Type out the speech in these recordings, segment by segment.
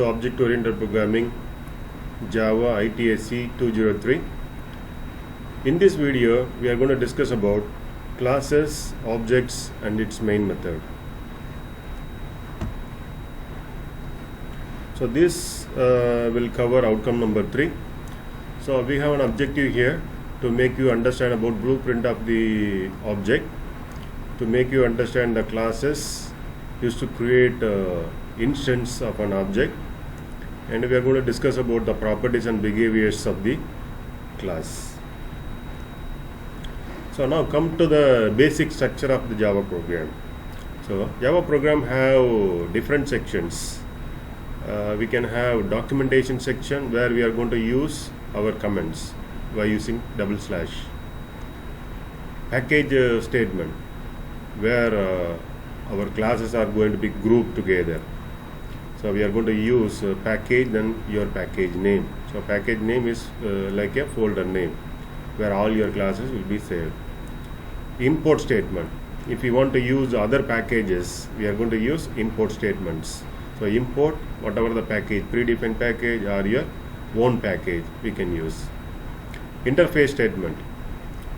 to Object Oriented Programming, Java ITSC 203. In this video, we are going to discuss about classes, objects and its main method. So this will cover outcome number 3. So we have an objective here to make you understand about blueprint of the object, to make you understand the classes used to create instance of an object, and we are going to discuss about the properties and behaviors of the class. So now come to the basic structure of the Java program. So Java program have different sections. We can have documentation section where we are going to use our comments by using /. Package statement where our classes are going to be grouped together. So we are going to use package, then your package name. So package name is like a folder name where all your classes will be saved. Import statement. If you want to use other packages, we are going to use import statements. So import whatever the package, predefined package or your own package we can use. Interface statement.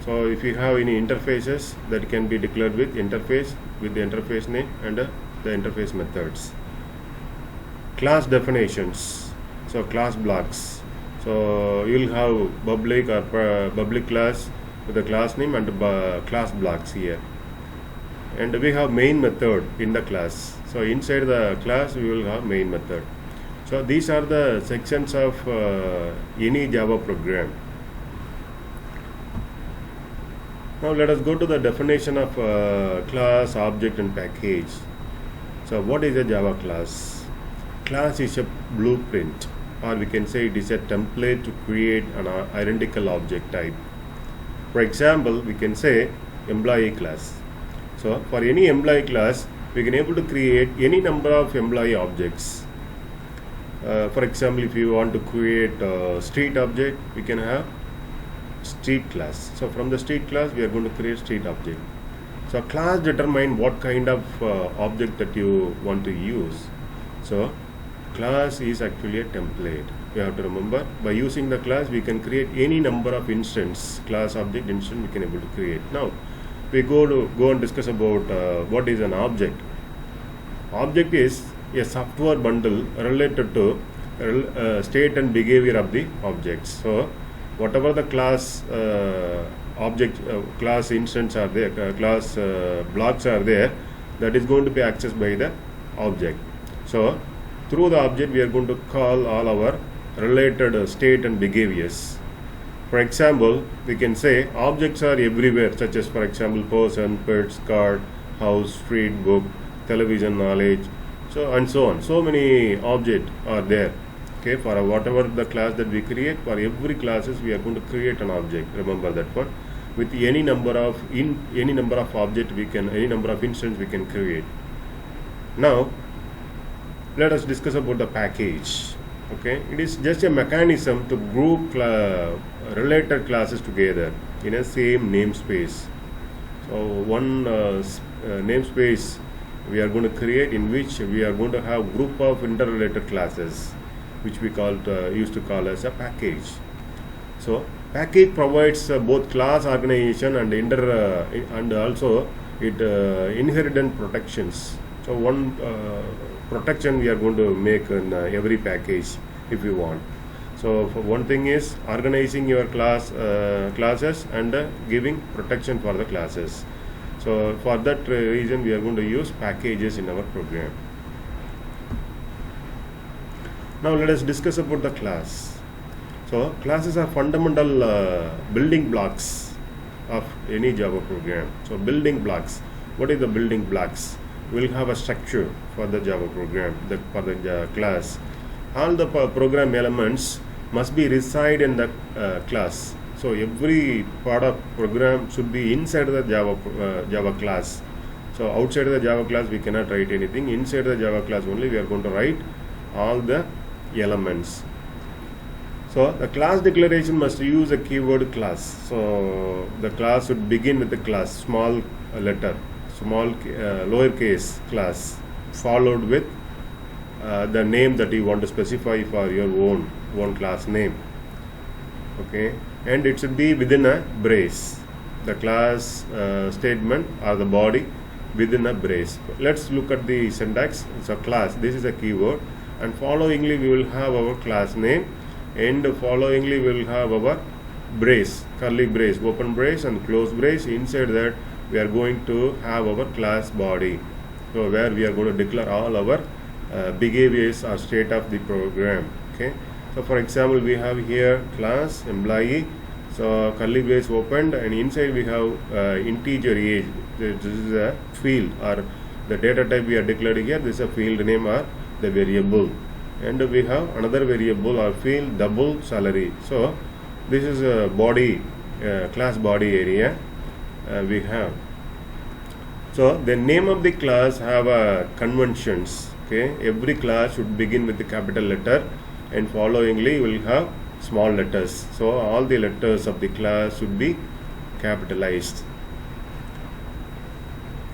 So if you have any interfaces, that can be declared with interface, with the interface name and the interface methods. Class definitions. So class blocks. So you will have public or public class with the class name and class blocks here. And we have main method in the class. So inside the class we will have main method. So these are the sections of any Java program. Now let us go to the definition of class, object and package. So what is a Java class? Class is a blueprint, or we can say it is a template to create an identical object type. For example, we can say employee class. So for any employee class, we can able to create any number of employee objects. For example, if you want to create a street object, we can have street class. So from the street class we are going to create street object. So class determine what kind of object that you want to use. So class is actually a template. You have to remember, by using the class we can create any number of instance, class object instance we can able to create. Now we go and discuss about what is an object. Object is a software bundle related to state and behavior of the objects. So whatever the class object, class instance are there, class blocks are there, that is going to be accessed by the object. So through the object we are going to call all our related state and behaviors. For example, we can say objects are everywhere, such as for example person, pets, car, house, street, book, television, knowledge, so and so on. So many objects are there. Okay, for whatever the class that we create, for every classes we are going to create an object. Remember that one. With any number of object we can, any number of instance we can create. Now let us discuss about the package. Okay, it is just a mechanism to group related classes together in a same namespace. So one namespace we are going to create, in which we are going to have group of interrelated classes, which we used to call as a package. So package provides both class organization and also it inherent protections. So one protection we are going to make in every package if you want. So for one thing is organizing your classes and giving protection for the classes. So for that reason we are going to use packages in our program. Now let us discuss about the class. So classes are fundamental building blocks of any Java program. So building blocks. What is the building blocks? We will have a structure for the Java program, for the class. All the program elements must be reside in the class. So every part of program should be inside the Java class. So outside the Java class we cannot write anything. Inside the Java class only we are going to write all the elements. So the class declaration must use a keyword class. So the class should begin with the class, small letter, small lowercase class, followed with the name that you want to specify for your own class name. Okay, and it should be within a brace. The class statement or the body within a brace. Let's look at the syntax. So class, this is a keyword, and followingly we will have our class name, and followingly we will have our brace, curly brace, open brace and close brace. Inside that we are going to have our class body, so where we are going to declare all our behaviors or state of the program. Okay, so for example, we have here class employee, so curly brace opened, and inside we have integer age. This is a field or the data type we are declaring here. This is a field name or the variable, and we have another variable or field double salary. So this is a body, class body area we have. So the name of the class have conventions. Okay, every class should begin with the capital letter, and followingly will have small letters. So all the letters of the class should be capitalized.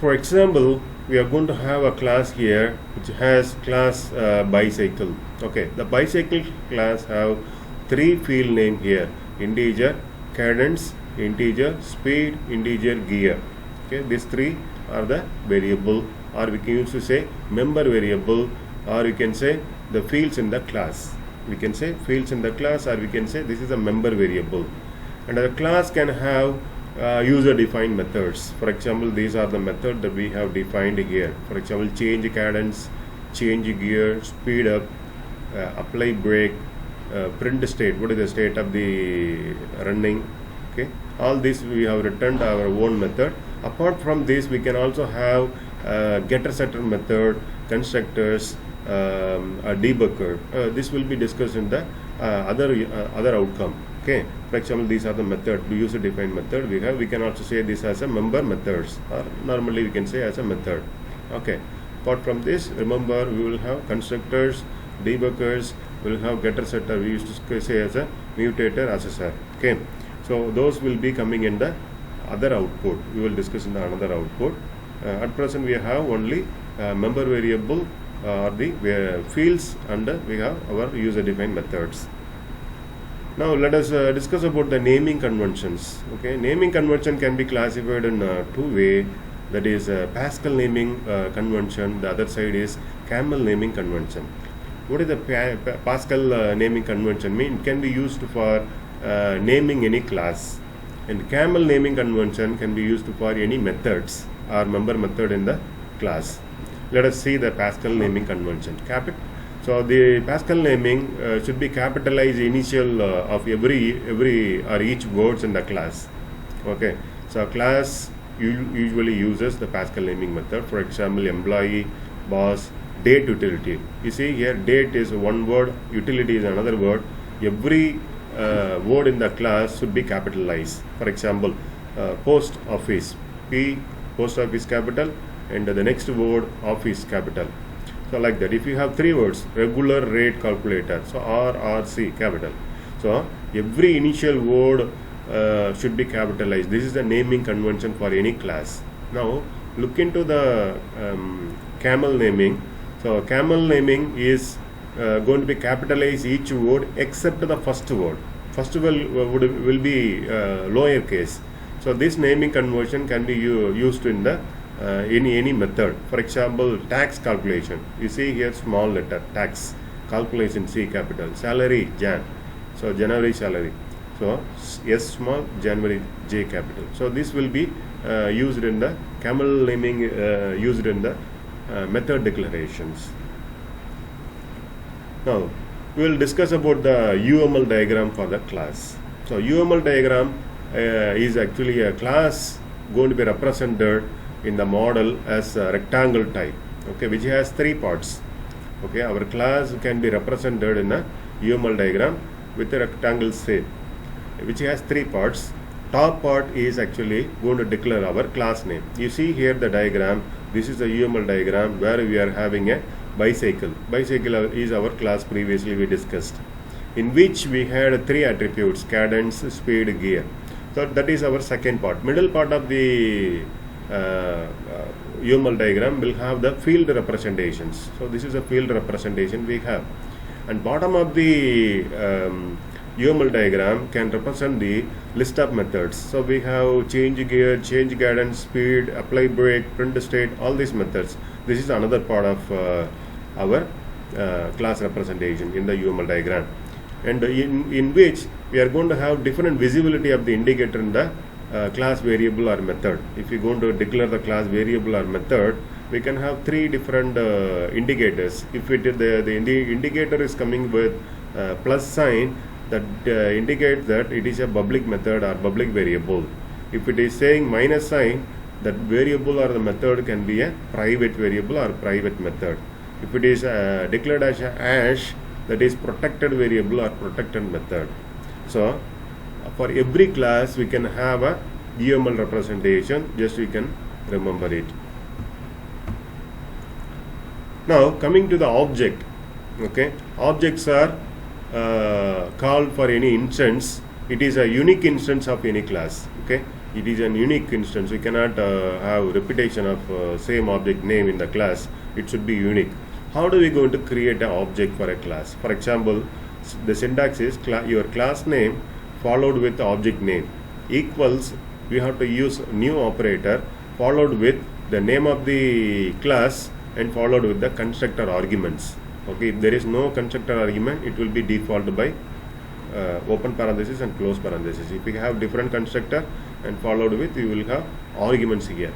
For example, we are going to have a class here which has class bicycle. Okay, the bicycle class have three field name here: integer, cadence, integer, speed, integer, gear. Okay, these three are the variable, or we can use to say member variable, or you can say the fields in the class. We can say fields in the class, or we can say this is a member variable. And the class can have user defined methods. For example, these are the methods that we have defined here. For example, change cadence, change gear, speed up, apply brake, print state, what is the state of the running. Okay, all this we have returned our own method. Apart from this, we can also have getter setter method, constructors, a debugger. This will be discussed in the other outcome. Okay, for example, these are the method, the user defined method we have. We can also say this as a member methods, or normally we can say as a method. Okay, apart from this, remember we will have constructors, debuggers, we will have getter setter, we used to say as a mutator assessor. Okay, so those will be coming in the other output. We will discuss in the another output. At present we have only member variable or the fields, and we have our user defined methods. Now let us discuss about the naming conventions. Okay, naming convention can be classified in two ways. That is Pascal naming convention. The other side is Camel naming convention. What is the Pascal naming convention mean? It can be used for naming any class, and Camel naming convention can be used for any methods or member method in the class. Let us see the Pascal naming convention. So the Pascal naming should be capitalized initial of every or each words in the class. Okay, so class usually uses the Pascal naming method. For example, employee, boss, date utility. You see here, date is one word, utility is another word. Every word in the class should be capitalized. For example, post office, P, post office capital, and the next word office capital. So like that, if you have three words, regular rate calculator, so RRC capital. So every initial word should be capitalized. This is the naming convention for any class. Now look into the Camel naming. So Camel naming is going to be capitalized each word except the first word. First will be lowercase. So this naming conversion can be used in the any method. For example, tax calculation. You see here small letter tax, calculation C capital, salary Jan, so January salary. So S small, January J capital. So this will be used in the Camel naming, used in the method declarations. Now we will discuss about the UML diagram for the class. So UML diagram is actually a class going to be represented in the model as a rectangle type, okay, which has three parts. Okay, our class can be represented in a UML diagram with a rectangle shape, which has three parts. Top part is actually going to declare our class name. You see here the diagram. This is the UML diagram where we are having a bicycle. Bicycle is our class previously we discussed, in which we had three attributes: cadence, speed, gear. So that is our second part. Middle part of the UML diagram will have the field representations. So this is a field representation we have, and bottom of the UML diagram can represent the list of methods. So we have change gear, change guidance, speed, apply break, print state, all these methods. This is another part of our class representation in the UML diagram, and in which we are going to have different visibility of the indicator in the class variable or method. If you are going to declare the class variable or method, we can have three different indicators. If the indicator is coming with plus sign, that indicates that it is a public method or public variable. If it is saying minus sign, that variable or the method can be a private variable or private method. If it is declared as a hash, that is protected variable or protected method. So for every class we can have a UML representation, just we can remember it. Now coming to the object, okay, objects are called for any instance. It is a unique instance of any class, okay. It is an unique instance. We cannot have repetition of same object name in the class. It should be unique. How do we going to create an object for a class? For example, the syntax is your class name followed with object name equals, we have to use new operator followed with the name of the class and followed with the constructor arguments. Okay, if there is no constructor argument, it will be default by open parenthesis and close parenthesis. If we have different constructor and followed with, we will have arguments here.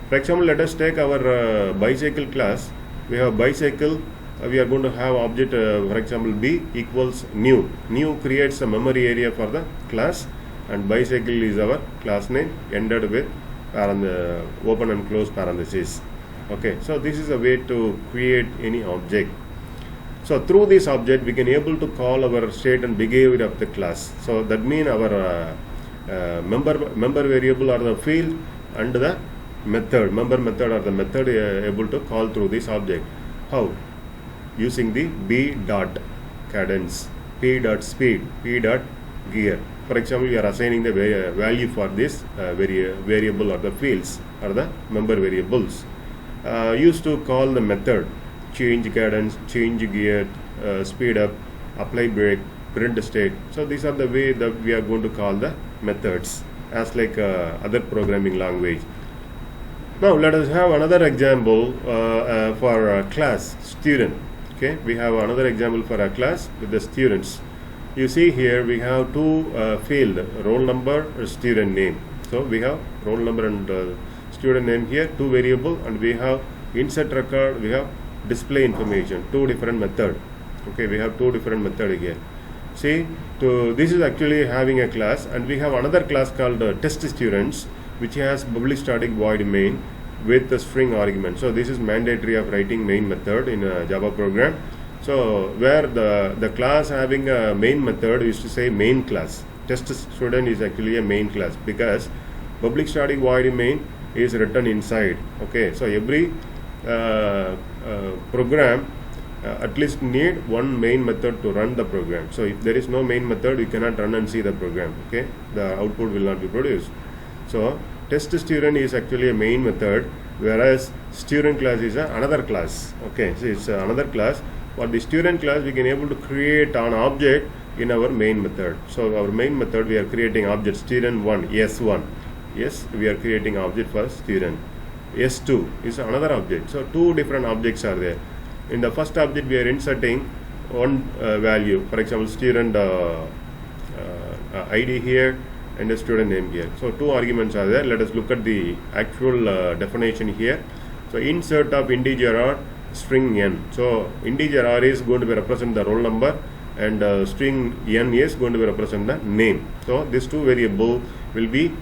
For example, let us take our bicycle class. We have bicycle. We are going to have object, for example, b equals new. New creates a memory area for the class, and bicycle is our class name ended with open and close parenthesis. Okay, so this is a way to create any object. So through this object we can able to call our state and behavior of the class. So that means our member variable or the field and the method, member method or the method able to call through this object. How? Using the b dot cadence, p dot speed, p dot gear. For example, we are assigning the value for this variable or the fields or the member variables. Used to call the method change cadence, change gear, speed up, apply break, print state. So these are the way that we are going to call the methods as like other programming language. Now let us have another example for class student. Okay, we have another example for a class with the students. You see here we have two field, roll number, student name. So we have roll number and student name here, two variable, and we have insert record, we have display information, two different method. Okay, we have two different method here. See, this is actually having a class, and we have another class called test students, which has public static void main with the string argument. So this is mandatory of writing main method in a Java program. So where the class having a main method is to say main class. Test student is actually a main class because public static void main is written inside. Okay, so every program at least need one main method to run the program. So if there is no main method, you cannot run and see the program. Okay, the output will not be produced. So test student is actually a main method, whereas student class is another class. Okay, so it's another class. For the student class, we can able to create an object in our main method. So our main method, we are creating object student1 s1. Yes, we are creating object for student. S2 is another object. So two different objects are there. In the first object, we are inserting one value, for example, student ID here and the student name here. So two arguments are there. Let us look at the actual definition here. So insert of integer or string n. So integer r is going to be represent the roll number, and string n is going to be represent the name. So these two variable will be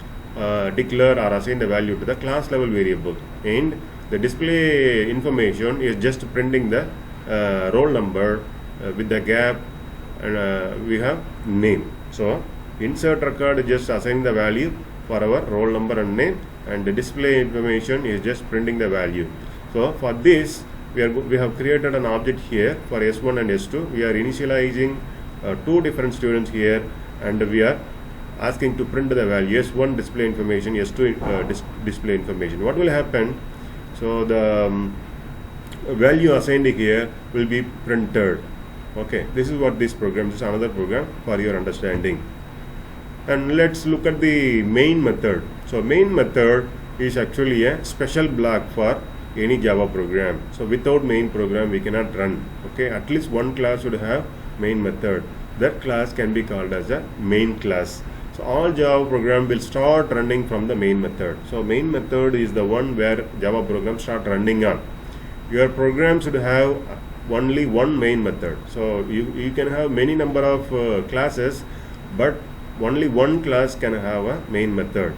declare or assign the value to the class level variable, and the display information is just printing the roll number with the gap, and we have name. So insert record just assign the value for our roll number and name, and the display information is just printing the value. So for this we have created an object here for S1 and S2. We are initializing two different students here, and we are asking to print the value S1 display information, S2 display information. What will happen? So the value assigned here will be printed. Okay, this is what this program is, another program for your understanding. And let's look at the main method. So main method is actually a special block for any Java program. So without main program we cannot run. Okay, at least one class should have main method. That class can be called as a main class. So all Java program will start running from the main method. So main method is the one where Java program start running on. Your program should have only one main method. So you can have many number of classes, but only one class can have a main method.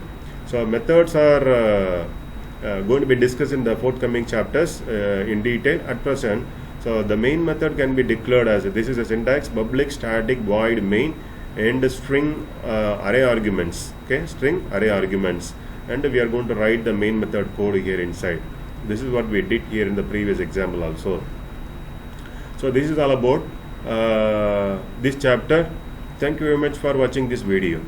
So methods are going to be discussed in the forthcoming chapters in detail at present. So the main method can be declared as, this is a syntax, public static void main and string array arguments. Okay, string array arguments, and we are going to write the main method code here inside. This is what we did here in the previous example also. So this is all about this chapter. Thank you very much for watching this video.